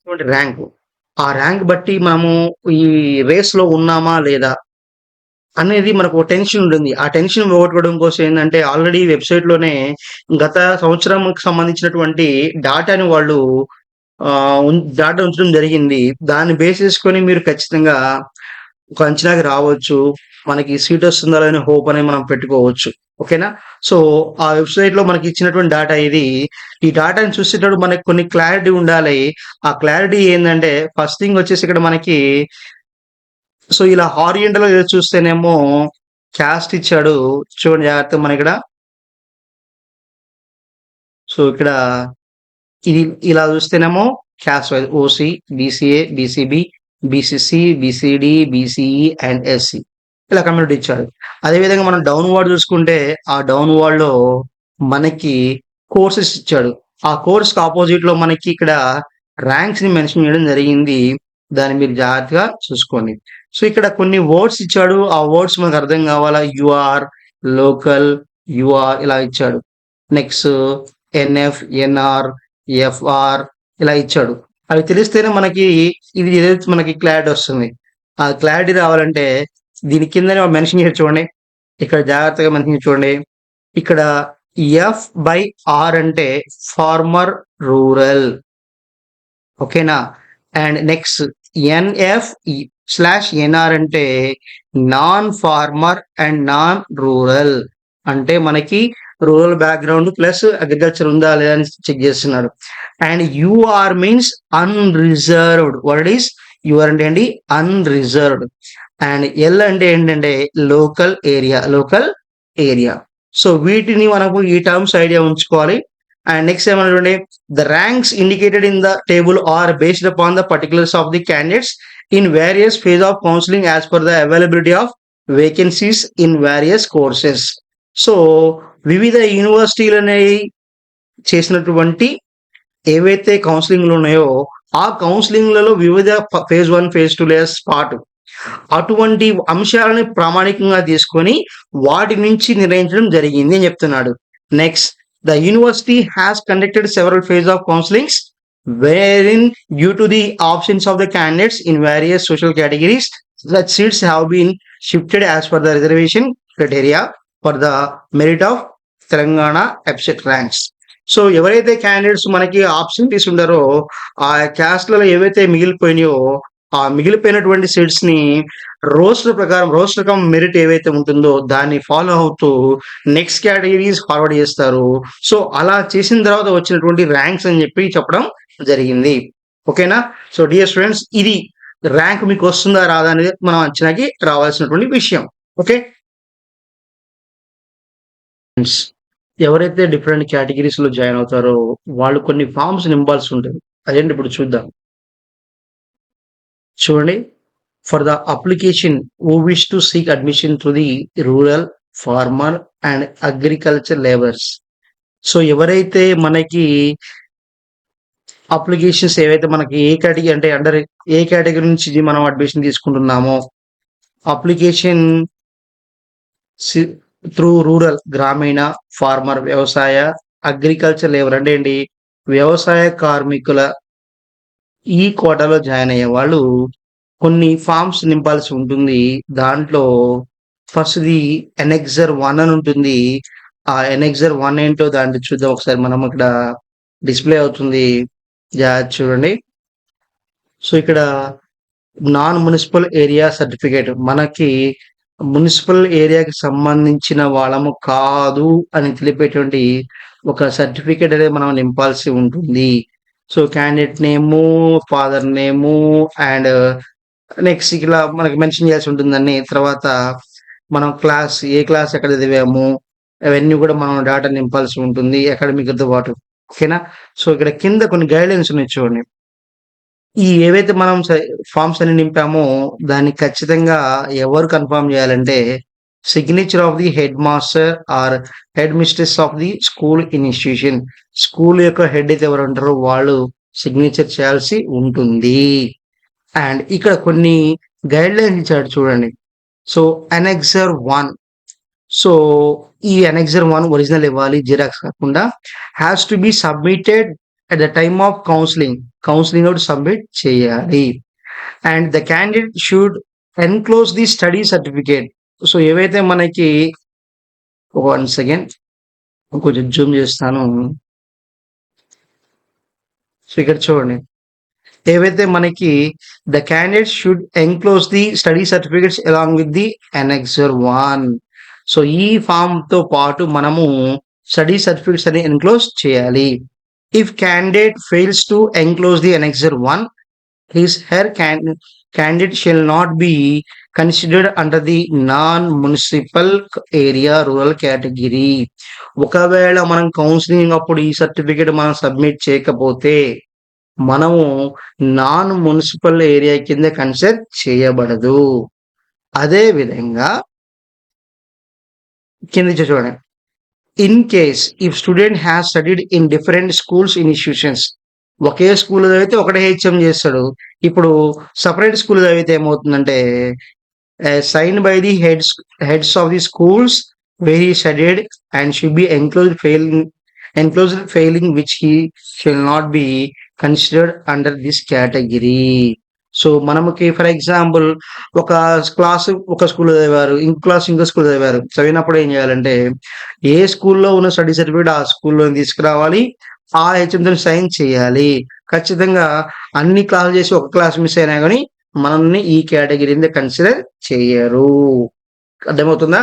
Rank. ఆ rank బట్టి మనము ఈ రేస్‌లో ఉన్నామా లేదా అనేది మనకు టెన్షన్ ఉంటుంది. ఆ టెన్షన్ పోగొట్టుకోవడం కోసం ఏందంటే ఆల్రెడీ వెబ్‌సైట్‌లోనే గత సంవత్సరంకి సంబంధించినటువంటి డాటాని వాళ్ళు డాటా ఉంచడం జరిగింది. దాన్ని బేస్ చేసుకొని మీరు ఖచ్చితంగా ఒక అంచనాకి రావచ్చు. మనకి సీటొస్తుందా లేదని హోప్ అనేది మనం పెట్టుకోవచ్చు. ఓకేనా? సో, ఆ వెబ్‌సైట్‌లో మనకిచ్చినటువంటి డాటా ఇది. ఈ డాటాని చూసేటప్పుడు మనకు కొన్ని క్లారిటీ ఉండాలి. ఆ క్లారిటీ ఏందంటే ఫస్ట్ థింగ్ వచ్చేసి ఇక్కడ మనకి సో, ఇలా హారిజాంటల్‌గా చూస్తేనేమో క్యాస్ట్ ఇచ్చాడు. చూడండి జాగ్రత్తగా మనకిక్కడ. సో, ఇక్కడ ఇది ఇలా చూస్తేనేమో caste wise OC, BCA, BCB, BCC, BCD, BCE and SC. ఇలా కమ్యూనిటీ ఇచ్చాడు. అదే విధంగా మనం డౌన్‌వార్డ్ చూసుకుంటే, ఆ డౌన్‌వార్డ్‌లో మనకి కోర్సెస్ ఇచ్చాడు. ఆ కోర్స్‌కి అపోజిట్‌లో మనకి ఇక్కడ ర్యాంక్స్‌ని మెన్షన్ చేయడం జరిగింది. దాన్ని మీరు జాగ్రత్తగా చూసుకోండి. సో, ఇక్కడ కొన్ని వర్డ్స్ ఇచ్చాడు. ఆ వర్డ్స్ మనకు అర్థం కావాలా? యూఆర్, లోకల్, యూఆర్ ఇలా ఇచ్చాడు. నెక్స్ట్ ఎన్ఎఫ్, ఎన్ఆర్, ఎఫ్ఆర్ ఇలా ఇచ్చాడు. అవి తెలిస్తేనే మనకి ఇది ఏదైతే మనకి క్లారిటీ వస్తుంది. ఆ క్లారిటీ రావాలంటే దీని కిందనే మెన్షన్ చేసారు చూడండి. ఇక్కడ జాగ్రత్తగా మెన్షన్ చేసారు చూడండి. ఇక్కడ ఎఫ్ బై ఆర్ అంటే ఫార్మర్ రూరల్. ఓకేనా? And next NF slash NR అంటే non farmer and non rural. అంటే మనకి రూరల్ బ్యాక్‌గ్రౌండ్ ప్లస్ అగ్రికల్చర్ ఉందా లేదా అని చెక్ చేస్తున్నాడు. And UR means unreserved. What it is? UR అంటే ఏంటి? అన్‌రిజర్వ్డ్. అండ్ ఎల్ అంటే ఏంటంటే local area. Local area. So వీటిని మనము ఈ టర్మ్స్ ఐడియా ఉంచుకోవాలి. అండ్ నెక్స్ట్ ఏమన్నా చూడండి. The ranks indicated in the table are based upon the particulars of the candidates in various phase of counseling as per the availability of vacancies in various courses. So, వివిధ యూనివర్సిటీలనేవి చేసినటువంటి ఏవైతే కౌన్సెలింగ్‌లున్నాయో, ఆ కౌన్సెలింగ్‌లలో వివిధ phase 1, phase 2 లేదా spot అటువంటి అంశాలను ప్రామాణికంగా తీసుకొని వాటి నుంచి నిర్ణయించడం జరిగింది అని చెప్తున్నాడు. Next the university has conducted several phase of counsellings wherein due to the options of the candidates in various social categories such seats have been shifted as per the reservation criteria for the merit of Telangana EBSET ranks. So ఎవరైతే candidates మనకి ఆప్షనిటీస్ ఉండారో ఆ క్యాస్ట్‌లలో ఏవైతే మిగిలిపోయినాయో ఆ మిగిలిపోయినటువంటి సీట్స్‌ని roster ప్రకారం roster come merit ఏవైతే ఉంటుందో దాన్ని follow అవుతూ నెక్స్ట్ కేటగిరీస్ ఫార్వర్డ్ చేస్తారు. సో, అలా చేసిన తర్వాత వచ్చినటువంటి ర్యాంక్స్ అని చెప్పి చెప్పడం జరిగింది. ఓకేనా? సో, డియర్ స్టూడెంట్స్ ఇది ర్యాంక్ మీకు వస్తుందా? రాదా? అనేది మనం అంచనాకి రావాల్సినటువంటి విషయం. ఓకే. ఫ్రెండ్స్ ఎవరైతే డిఫరెంట్ కేటగిరీస్‌లో జాయిన్ అవుతారో వాళ్ళు కొన్ని ఫార్మ్స్ నింపాల్సి ఉంటది. అదేంటి ఇప్పుడు చూద్దాం. చూడండి. For the application who wish to seek admission to the rural, farmer and agriculture laborers. So, ఎవరైతే మనకి అప్లికేషన్స్ ఏవైతే మనకి ఏ కేటగిరీ అంటే అండర్ ఏ కేటగిరీ నుంచి మనం అడ్మిషన్ తీసుకుంటున్నామో అప్లికేషన్ సి త్రూ రూరల్ గ్రామీణ, ఫార్మర్ వ్యవసాయ, అగ్రికల్చర్ లేబర్ అంటే ఏంటి? వ్యవసాయ కార్మికుల ఈ కోటాలో జాయిన్ అయ్యేవాళ్ళు కొన్ని ఫార్మ్స్ నింపాల్సి ఉంటుంది. దాంట్లో ఫస్ట్‌ది ఎనెక్సర్ 1 అని ఉంటుంది. ఆ ఎనెక్సర్ 1 ఏంటో దాంట్లో చూద్దాం ఒకసారి మనం ఇక్కడ డిస్‌ప్లే అవుతుంది. జాగ్రత్తగా చూడండి. సో, ఇక్కడ నాన్ మునిసిపల్ ఏరియా సర్టిఫికేట్ మనకి మునిసిపల్ ఏరియాకి సంబంధించిన వాళ్ళము కాదు అని తెలిపేటువంటి ఒక సర్టిఫికేట్ అనేది మనం నింపాల్సి ఉంటుంది. So, candidate name, father name and next ఇలా మనకి మెన్షన్ చేయాల్సి ఉంటుందండి. తర్వాత మనం ఏ క్లాస్ ఎక్కడ చదివాము, అవన్నీ కూడా మనం డాటా నింపాల్సి ఉంటుంది అకాడమిక్‌తో పాటు. ఓకేనా? సో, ఇక్కడ కింద కొన్ని గైడ్‌లైన్స్ ఉన్నాయి చూడండి. ఈ ఏవైతే మనం ఫార్మ్స్ అన్ని నింపామో దాన్ని ఖచ్చితంగా ఎవరు కన్ఫర్మ్ చేయాలంటే signature of the headmaster or headmistress of the school institution. School యొక్క హెడ్ అయితే ఎవరు ఉంటారో వాళ్ళు సిగ్నేచర్ చేయాల్సి ఉంటుంది. అండ్ ఇక్కడ కొన్ని గైడ్‌లైన్స్ ఇచ్చాడు చూడండి. సో, అనెక్సర్ 1 సో, ఈ అనెక్సర్ 1 ఒరిజినల్ ఇవ్వాలి. జిరాక్స్ కాకుండా has to be submitted at the time of counselling. Counselling note submit చేయాలి. And the candidate should enclose the study certificate. So ఏవైతే మనకి 1 సెకండ్ కొంచెం జూమ్ చేస్తాను. సో ఇక్కడ చూడండి. ఏవైతే మనకి the candidate should enclose the study certificates along with the annexure 1. So ఈ ఫామ్ తో పాటు మనము స్టడీ సర్టిఫికేట్స్ అని ఎన్క్లోజ్ చేయాలి. If candidate fails to enclose the annexure 1, his her candidate shall not be considered under the non-municipal area rural category. ఒకవేళ మనం counselling అప్పుడు ఈ సర్టిఫికేట్ మనం సబ్మిట్ చేయకపోతే మనము నాన్ మున్సిపల్ ఏరియా కింద కన్సిడర్ చేయబడదు. అదే విధంగా కింద చూడండి. In case if student has studied in different schools institutions, ఒకే స్కూల్ చదివితే ఒకటే హెచ్ఎం చేస్తాడు. ఇప్పుడు సపరేట్ స్కూల్ చదివితే ఏమవుతుందంటే sign by the heads of the schools where he studied and should be enclosed failing which he shall not be considered under this category. So మనకి for example ఒక class ఒక school చదివారు, ఇంకో class ఇంకో school చదివారు. చదివినప్పుడు ఏం చేయాలంటే ఏ స్కూల్లో ఉన్న స్టడీ సర్టిఫికేట్ ఆ స్కూల్లో తీసుకురావాలి, ఆ హెచ్ఎంతో సైన్ చేయాలి. ఖచ్చితంగా అన్ని క్లాసులు చేసి ఒక క్లాస్ మిస్ అయినా కానీ మనల్ని ఈ కేటగిరీ కింద కన్సిడర్ చేయరు. అర్థమవుతుందా?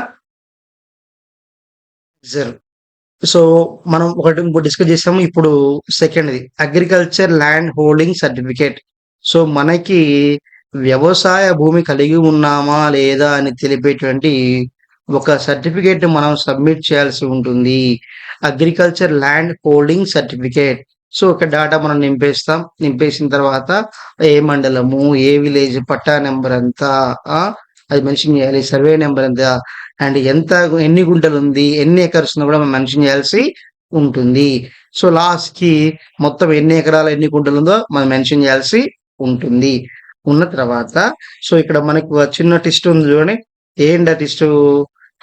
సో మనం ఒకటి డిస్కస్ చేసాము. ఇప్పుడు సెకండ్ది agriculture land holding certificate. So మనకి వ్యవసాయ భూమి కలిగి ఉన్నామా లేదా అని తెలిపేటువంటి ఒక సర్టిఫికేట్ మనం సబ్మిట్ చేయాల్సి ఉంటుంది. Agriculture land holding certificate. So ఒక డేటా మనం నింపేసిన తర్వాత ఏ మండలము, ఏ విలేజ్, పట్టా నెంబర్ ఎంత, అది మెన్షన్ చేయాలి. సర్వే నెంబర్ ఎంత, అండ్ ఎన్ని గుంటలు ఉంది, ఎన్ని ఎకర్స్ కూడా మనం మెన్షన్ చేయాల్సి ఉంటుంది. సో లాస్ట్ కి మొత్తం ఎన్ని ఎకరాలు ఎన్ని గుంటలు ఉందో మనం మెన్షన్ చేయాల్సి ఉంటుంది. ఉన్న తర్వాత సో ఇక్కడ మనకు చిన్న టెస్ట్ ఉంది చూడండి. ఏంటి టెస్ట్?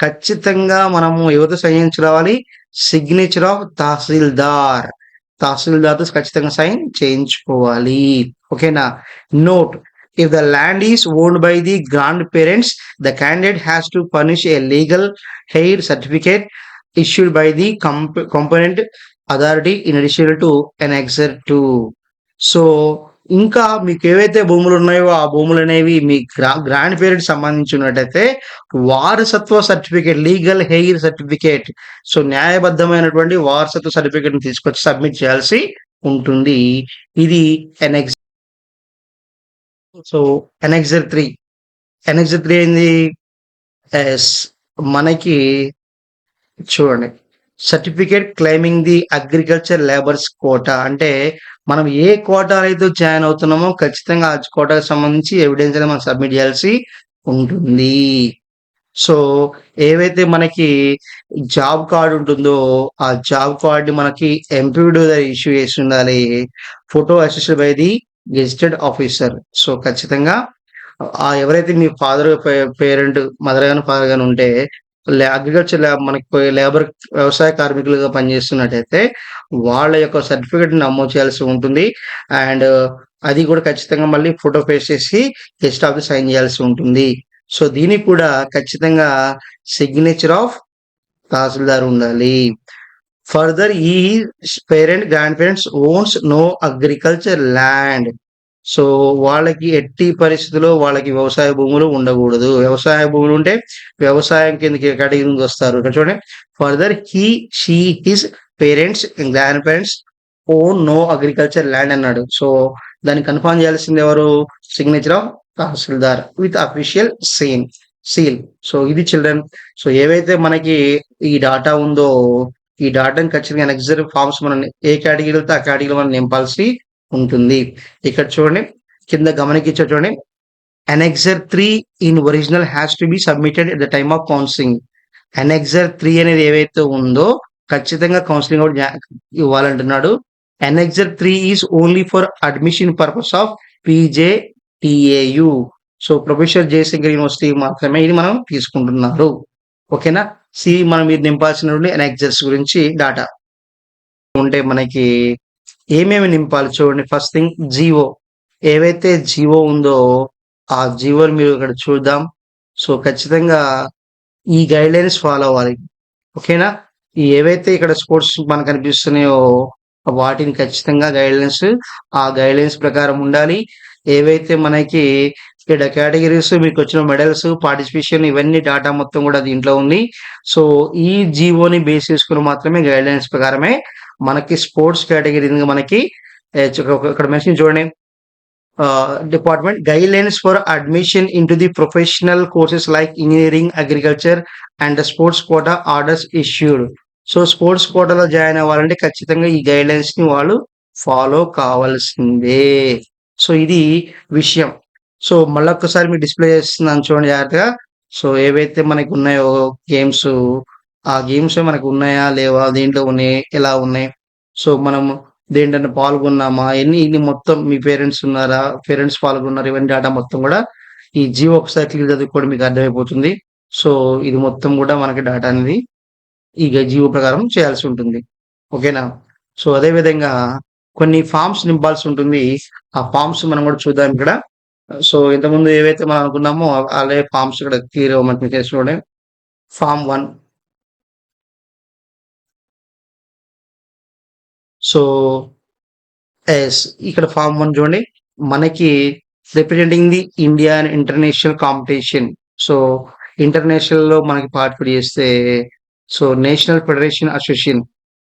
ఖచ్చితంగా మనము ఎవరితో సైన్ రావాలి? సిగ్నేచర్ ఆఫ్ తహసీల్దార్. తహసీల్దార్తో ఖచ్చితంగా సైన్ చేయించుకోవాలి. ఓకేనా? Note: if the land is owned by the grandparents, the candidate has to furnish a legal heir certificate issued by the competent authority in addition to Annexure 2. So ఇంకా మీకు ఏవైతే భూములు ఉన్నాయో ఆ భూములు అనేవి మీ గ్రాండ్ పేరెంట్ సంబంధించినట్టయితే వారసత్వ certificate, legal heir certificate, so న్యాయబద్ధమైనటువంటి వారసత్వ సర్టిఫికేట్ తీసుకొచ్చి సబ్మిట్ చేయాల్సి ఉంటుంది. ఇది ఎనెక్స్. సో అనెక్సర్ 3 ఏంది? మనకి చూడండి, certificate claiming the agriculture labours quota. అంటే మనం ఏ కోటా అయితే జాయిన్ అవుతున్నామో ఖచ్చితంగా ఆ కోటాకు సంబంధించి ఎవిడెన్స్ అనేది మనం సబ్మిట్ చేయాల్సి ఉంటుంది. సో ఏవైతే మనకి జాబ్ కార్డు ఉంటుందో ఆ జాబ్ కార్డు మనకి ఎంపీడీ ఇష్యూ చేసి ఉండాలి. Photo assisted by the gazetted officer. So ఖచ్చితంగా ఎవరైతే మీ ఫాదర్, పేరెంట్, మదర్ గాని ఫాదర్ గాని ఉంటే అగ్రికల్చర్ మనకి లేబర్ వ్యవసాయ కార్మికులుగా పనిచేస్తున్నట్టయితే వాళ్ళ యొక్క సర్టిఫికేట్ నమోదు చేయాల్సి ఉంటుంది. అండ్ అది కూడా ఖచ్చితంగా మళ్ళీ ఫోటో పేస్ట్ చేసి గెస్ట్ ఆఫీస్ సైన్ చేయాల్సి ఉంటుంది. సో దీనికి కూడా ఖచ్చితంగా సిగ్నేచర్ ఆఫ్ తహసీల్దార్ ఉండాలి. ఫర్దర్ ఈ grand parents owns no agriculture land. So వాళ్ళకి ఎట్టి పరిస్థితుల్లో వాళ్ళకి వ్యవసాయ భూములు ఉండకూడదు. వ్యవసాయ భూములు ఉంటే వ్యవసాయం కిందకి కేటగిరీకి వస్తారు. ఇక్కడ చూడండి, further his parents grand parents own no agriculture land అన్నాడు. సో దాన్ని కన్ఫర్మ్ చేయాల్సింది ఎవరు? Signature of tahsildar with official seal. So ఇది చిల్డ్రన్. సో ఏవైతే మనకి ఈ డాటా ఉందో ఈ డాటాని ఖచ్చితంగా నెక్స్ట్ ఫార్మ్స్ మనం ఏ కేటగిరీతో ఆ కేటగిరీ మనం నింపాల్సి ఉంటుంది. ఇక్కడ చూడండి, కింద గమనించే చూడండి, annexure 3 in original has to be submitted at the time of counselling. Annexure 3 అనేది ఏవైతే ఉందో ఖచ్చితంగా కౌన్సిలింగ్ కూడా ఇవ్వాలంటున్నాడు. Annexure 3 is only for admission purpose of PJTAU. So professor Jayashankar university మాత్రమే ఇది మనం తీసుకుంటున్నారు. ఓకేనా? మనం మీరు నింపాల్సినటువంటి అనెక్సర్స్ గురించి డాటా ఉంటే మనకి ఏమేమి నింపాలి చూడండి. First thing GO. ఏవైతే జీవో ఉందో, ఆ జీవోని మీరు ఇక్కడ చూద్దాం. సో, ఖచ్చితంగా ఈ గైడ్‌లైన్స్ ఫాలో అవ్వాలి. ఓకేనా? ఏవైతే ఇక్కడ స్పోర్ట్స్ మనకు కనిపిస్తున్నాయో, వాటిని ఖచ్చితంగా ఆ గైడ్‌లైన్స్ ప్రకారం ఉండాలి. ఏవైతే మనకి ఇక్కడ కేటగరీస్ మీకొచ్చిన మెడల్స్, పార్టిసిపేషన్ ఇవన్నీ డాటా మొత్తం గూడా దీంట్లో ఉంది. సో, ఈ జీవోని బేస్ చేసుకొని మాత్రమే గైడ్‌లైన్స్ ప్రకారమే మనకి స్పోర్ట్స్ కేటగరీ మనకి ఇక్కడ మెన్షన్ చూడండి. Department guidelines for admission into the professional courses like engineering, agriculture and the sports quota orders issued. So, sports కోటాలో జాయిన్ అవ్వాలంటే ఖచ్చితంగా ఈ గైడ్‌లైన్స్‌ని వాళ్ళు ఫాలో కావాల్సిందే. సో, ఇది విషయం. సో, మళ్ళొక్కసారి మీకు డిస్‌ప్లే చేస్తున్నాను చూడండి జాగ్రత్తగా. సో, ఏవైతే మనకున్నాయో గేమ్స్, ఆ గేమ్స్ మనకున్నాయా? లేవా? దేంట్లో ఉన్నాయి? ఎలా ఉన్నాయి? సో, మనం దేంటన్నా పాల్గొన్నామా? ఇన్ని మొత్తం మీ పేరెంట్స్ ఉన్నారా? పేరెంట్స్ పాల్గొన్నారు. ఇవన్నీ డేటా మొత్తం గూడా ఈ జియో ఒకసారి క్లిక్ చదువుకోండి మీకు అర్థమైపోతుంది. సో, ఇది మొత్తం గూడా మనకి డేటా అనేది ఈ జియో ప్రకారం చేయాల్సి ఉంటుంది. ఓకేనా? సో, అదే విధంగా కొన్ని ఫార్మ్స్ నింపాల్సి ఉంటుంది. ఆ ఫార్మ్స్ మనం గూడా చూద్దాం ఇక్కడ. సో, ఇంతకుముందు ఏవైతే మనం అనుకున్నామో అలాగే ఫార్మ్స్ ఇక్కడ క్లియర్‌గా మనకి చూడండి. ఫార్మ్ 1. సో, ఇక్కడ ఫార్మ్ 1 చూడండి. మనకి representing the India in international competition. So, ఇంటర్నేషనల్‌లో మనకి పార్టిసిపేట్ చేస్తే సో, నేషనల్ ఫెడరేషన్ అసోసియేషన్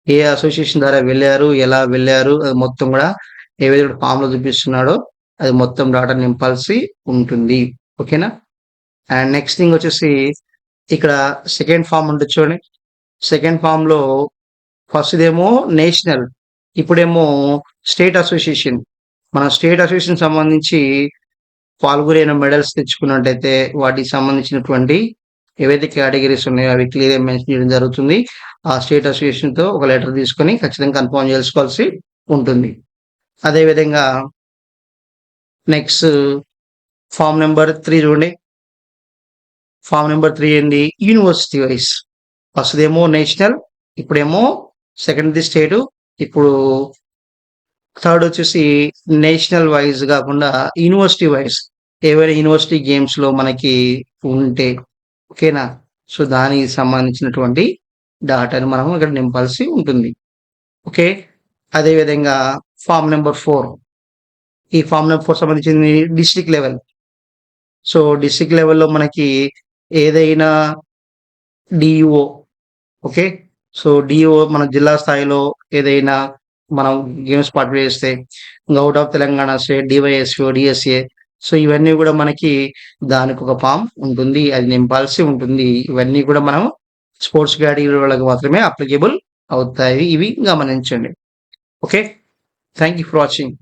ఏ అసోసియేషన్ ద్వారా వెళ్లారు? ఎలా వెళ్లారు? అది మొత్తం గూడా ఏవైతే ఫార్మ్‌లో చూపిస్తున్నాడో అది మొత్తం డాటా నింపాల్సి ఉంటుంది. ఓకేనా? అండ్ నెక్స్ట్ థింగ్ వచ్చేసి ఇక్కడ సెకండ్ ఫార్మ్ ఉంటది చూడండి. సెకండ్ ఫార్మ్‌లో ఫస్ట్‌దేమో నేషనల్. ఇప్పుడేమో స్టేట్ అసోసియేషన్. మన స్టేట్ అసోసియేషన్ సంబంధించి పాల్గొనిన మెడల్స్ తెచ్చుకున్నట్టయితే వాటికి సంబంధించినటువంటి ఏవైతే కేటగరీస్ ఉన్నాయో అవి క్లియర్‌గా మెన్షన్ చేయడం జరుగుతుంది. ఆ స్టేట్ అసోసియేషన్‌తో ఒక లెటర్ తీసుకొని ఖచ్చితంగా కన్ఫర్మ్ చేసుకోవాల్సి ఉంటుంది. అదే విధంగా నెక్స్ట్ ఫార్మ్ నంబర్ 3 చూడండి. ఫార్మ్ నంబర్ 3 ఏంది? University wise. ఫస్ట్‌దేమో నేషనల్. ఇప్పుడేమో సెకండ్‌ది స్టేటు. ఇప్పుడు థర్డ్ వచ్చేసి నేషనల్ వైస్ గాకుండా యూనివర్సిటీ వైస్. ఏవైనా యూనివర్సిటీ గేమ్స్‌లో మనకి ఉంటే ఓకేనా? సో, దానికి సంబంధించినటువంటి డాటాని మనం ఇక్కడ నింపాల్సి ఉంటుంది. ఓకే. అదే విధంగా ఫార్మ్ నంబర్ 4. ఈ ఫార్మ్ నంబర్ 4 సంబంధించింది డిస్ట్రిక్ట్ లెవెల్. సో, డిస్ట్రిక్ట్ లెవెల్‌లో మనకి ఏదైనా డీఈఓ ఓకే. సో, డీఈఓ మన జిల్లా స్థాయిలో ఏదైనా మనం గేమ్స్ పార్టిసిపేట్ చేస్తే out of Telangana state DYSO, DSA so, ఇవన్నీ గూడా మనకి దానికొక ఫార్మ్ ఉంటుంది. అది నింపాల్సి ఉంటుంది. ఇవన్నీ కూడా మనం స్పోర్ట్స్ కేటగిరీ వాళ్ళకి మాత్రమే అప్లికేబుల్ అవుతాయి. ఇవి గమనించండి. Okay. Thank you for watching.